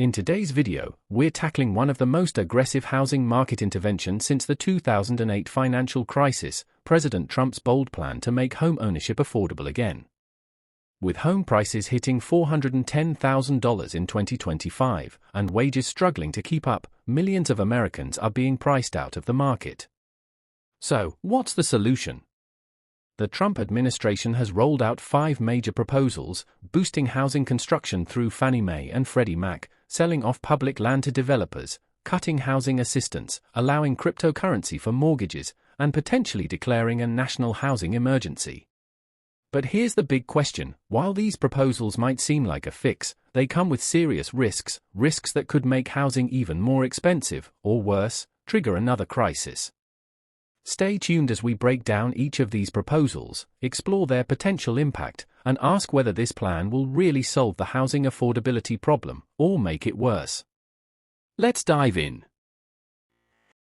In today's video, we're tackling one of the most aggressive housing market interventions since the 2008 financial crisis, President Trump's bold plan to make home ownership affordable again. With home prices hitting $410,000 in 2025 and wages struggling to keep up, millions of Americans are being priced out of the market. So, what's the solution? The Trump administration has rolled out 5 major proposals, boosting housing construction through Fannie Mae and Freddie Mac, selling off public land to developers, cutting housing assistance, allowing cryptocurrency for mortgages, and potentially declaring a national housing emergency. But here's the big question: while these proposals might seem like a fix, they come with serious risks that could make housing even more expensive, or worse, trigger another crisis. Stay tuned as we break down each of these proposals, explore their potential impact, and ask whether this plan will really solve the housing affordability problem or make it worse. Let's dive in.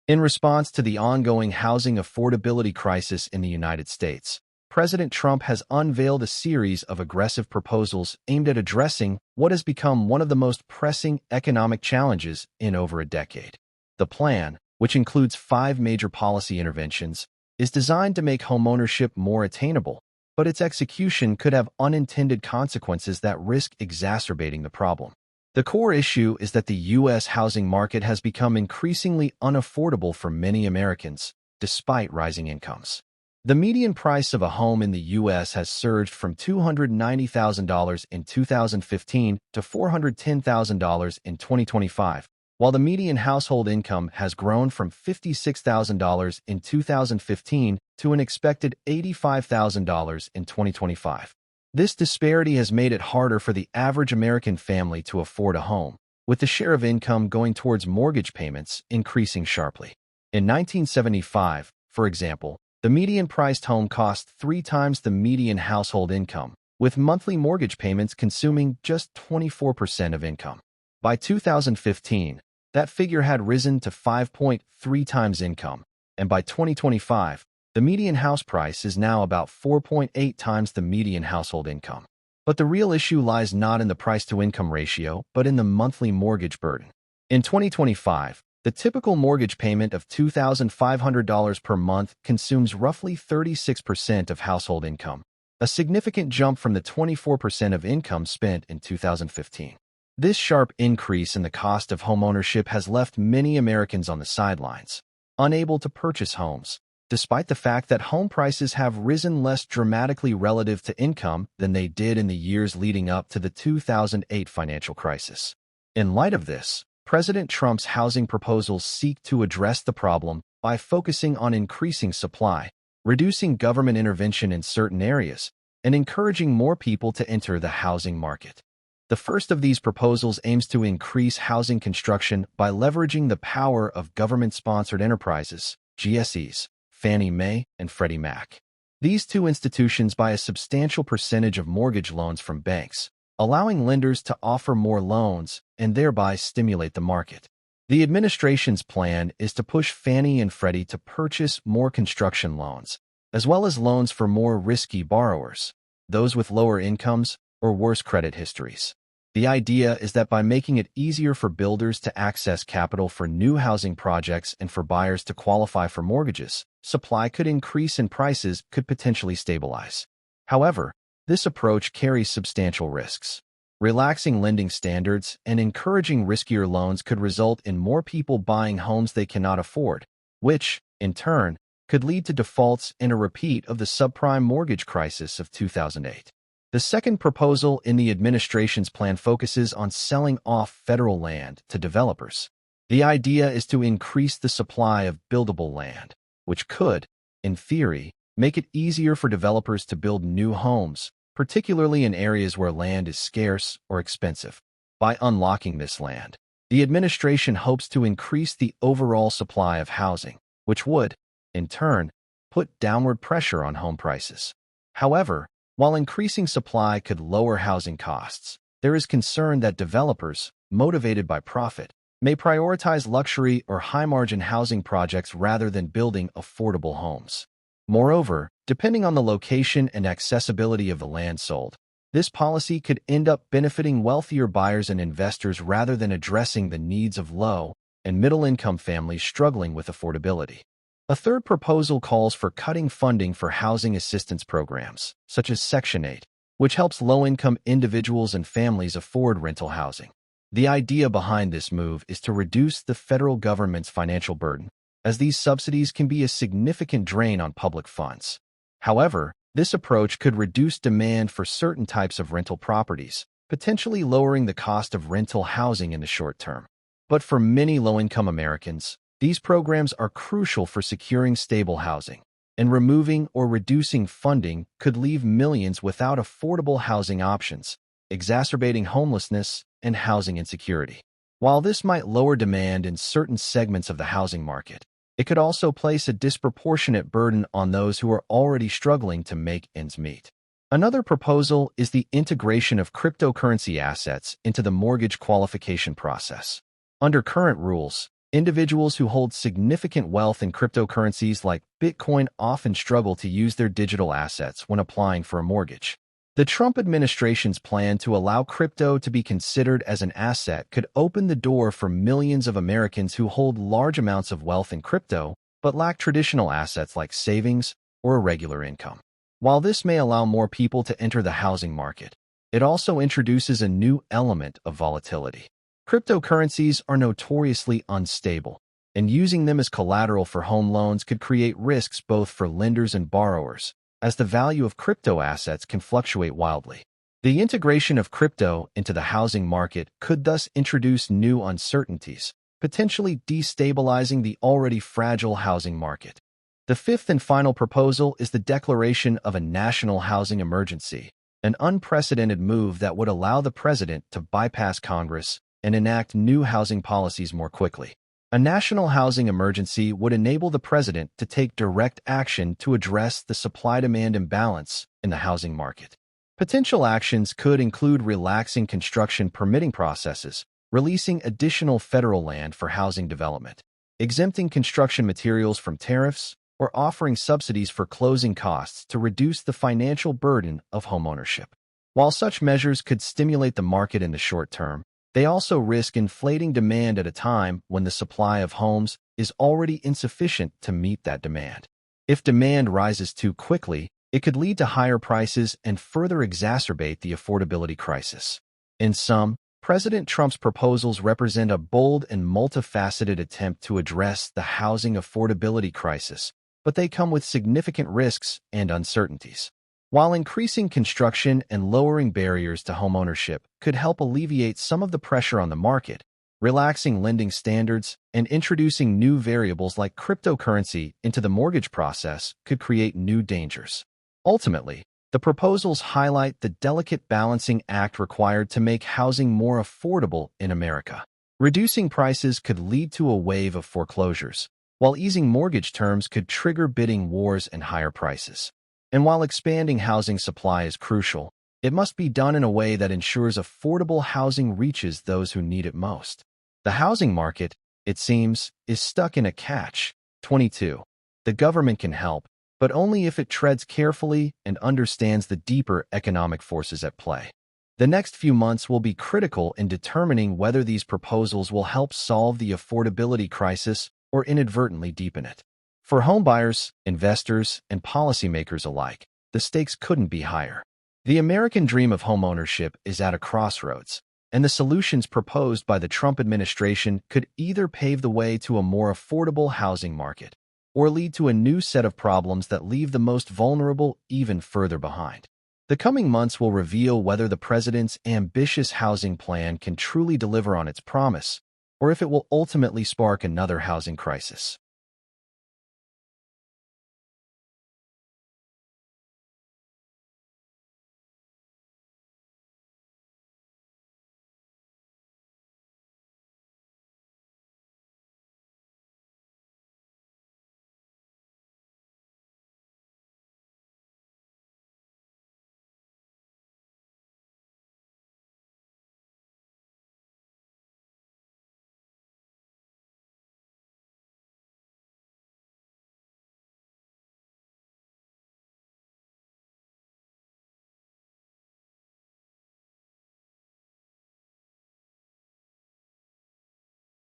In response to the ongoing housing affordability crisis in the United States, President Trump has unveiled a series of aggressive proposals aimed at addressing what has become one of the most pressing economic challenges in over a decade. The plan, which includes 5 major policy interventions, is designed to make homeownership more attainable, but its execution could have unintended consequences that risk exacerbating the problem. The core issue is that the U.S. housing market has become increasingly unaffordable for many Americans, despite rising incomes. The median price of a home in the U.S. has surged from $290,000 in 2015 to $410,000 in 2025, while the median household income has grown from $56,000 in 2015 to an expected $85,000 in 2025. This disparity has made it harder for the average American family to afford a home, with the share of income going towards mortgage payments increasing sharply. In 1975, for example, the median-priced home cost 3 times the median household income, with monthly mortgage payments consuming just 24% of income. By 2015, that figure had risen to 5.3 times income, and by 2025, the median house price is now about 4.8 times the median household income. But the real issue lies not in the price-to-income ratio, but in the monthly mortgage burden. In 2025, the typical mortgage payment of $2,500 per month consumes roughly 36% of household income, a significant jump from the 24% of income spent in 2015. This sharp increase in the cost of homeownership has left many Americans on the sidelines, unable to purchase homes, despite the fact that home prices have risen less dramatically relative to income than they did in the years leading up to the 2008 financial crisis. In light of this, President Trump's housing proposals seek to address the problem by focusing on increasing supply, reducing government intervention in certain areas, and encouraging more people to enter the housing market. The first of these proposals aims to increase housing construction by leveraging the power of government-sponsored enterprises, GSEs, Fannie Mae and Freddie Mac. These 2 institutions buy a substantial percentage of mortgage loans from banks, allowing lenders to offer more loans and thereby stimulate the market. The administration's plan is to push Fannie and Freddie to purchase more construction loans, as well as loans for more risky borrowers, those with lower incomes or worse credit histories. The idea is that by making it easier for builders to access capital for new housing projects and for buyers to qualify for mortgages, supply could increase and prices could potentially stabilize. However, this approach carries substantial risks. Relaxing lending standards and encouraging riskier loans could result in more people buying homes they cannot afford, which, in turn, could lead to defaults and a repeat of the subprime mortgage crisis of 2008. The second proposal in the administration's plan focuses on selling off federal land to developers. The idea is to increase the supply of buildable land, which could, in theory, make it easier for developers to build new homes, particularly in areas where land is scarce or expensive. By unlocking this land, the administration hopes to increase the overall supply of housing, which would, in turn, put downward pressure on home prices. However, while increasing supply could lower housing costs, there is concern that developers, motivated by profit, may prioritize luxury or high-margin housing projects rather than building affordable homes. Moreover, depending on the location and accessibility of the land sold, This policy could end up benefiting wealthier buyers and investors rather than addressing the needs of low and middle-income families struggling with affordability. A third proposal calls for cutting funding for housing assistance programs, such as Section 8, which helps low-income individuals and families afford rental housing. The idea behind this move is to reduce the federal government's financial burden, as these subsidies can be a significant drain on public funds. However, this approach could reduce demand for certain types of rental properties, potentially lowering the cost of rental housing in the short term. But for many low-income Americans, these programs are crucial for securing stable housing, and removing or reducing funding could leave millions without affordable housing options, exacerbating homelessness and housing insecurity. While this might lower demand in certain segments of the housing market, it could also place a disproportionate burden on those who are already struggling to make ends meet. Another proposal is the integration of cryptocurrency assets into the mortgage qualification process. Under current rules, individuals who hold significant wealth in cryptocurrencies like Bitcoin often struggle to use their digital assets when applying for a mortgage. The Trump administration's plan to allow crypto to be considered as an asset could open the door for millions of Americans who hold large amounts of wealth in crypto but lack traditional assets like savings or a regular income. While this may allow more people to enter the housing market, it also introduces a new element of volatility. Cryptocurrencies are notoriously unstable, and using them as collateral for home loans could create risks both for lenders and borrowers, as the value of crypto assets can fluctuate wildly. The integration of crypto into the housing market could thus introduce new uncertainties, potentially destabilizing the already fragile housing market. The fifth and final proposal is the declaration of a national housing emergency, an unprecedented move that would allow the president to bypass Congress and enact new housing policies more quickly. A national housing emergency would enable the president to take direct action to address the supply-demand imbalance in the housing market. Potential actions could include relaxing construction permitting processes, releasing additional federal land for housing development, exempting construction materials from tariffs, or offering subsidies for closing costs to reduce the financial burden of homeownership. While such measures could stimulate the market in the short term, they also risk inflating demand at a time when the supply of homes is already insufficient to meet that demand. If demand rises too quickly, it could lead to higher prices and further exacerbate the affordability crisis. In sum, President Trump's proposals represent a bold and multifaceted attempt to address the housing affordability crisis, but they come with significant risks and uncertainties. While increasing construction and lowering barriers to homeownership could help alleviate some of the pressure on the market, relaxing lending standards and introducing new variables like cryptocurrency into the mortgage process could create new dangers. Ultimately, the proposals highlight the delicate balancing act required to make housing more affordable in America. Reducing prices could lead to a wave of foreclosures, while easing mortgage terms could trigger bidding wars and higher prices. And while expanding housing supply is crucial, it must be done in a way that ensures affordable housing reaches those who need it most. The housing market, it seems, is stuck in a catch-22. The government can help, but only if it treads carefully and understands the deeper economic forces at play. The next few months will be critical in determining whether these proposals will help solve the affordability crisis or inadvertently deepen it. For homebuyers, investors, and policymakers alike, the stakes couldn't be higher. The American dream of homeownership is at a crossroads, and the solutions proposed by the Trump administration could either pave the way to a more affordable housing market or lead to a new set of problems that leave the most vulnerable even further behind. The coming months will reveal whether the president's ambitious housing plan can truly deliver on its promise, or if it will ultimately spark another housing crisis.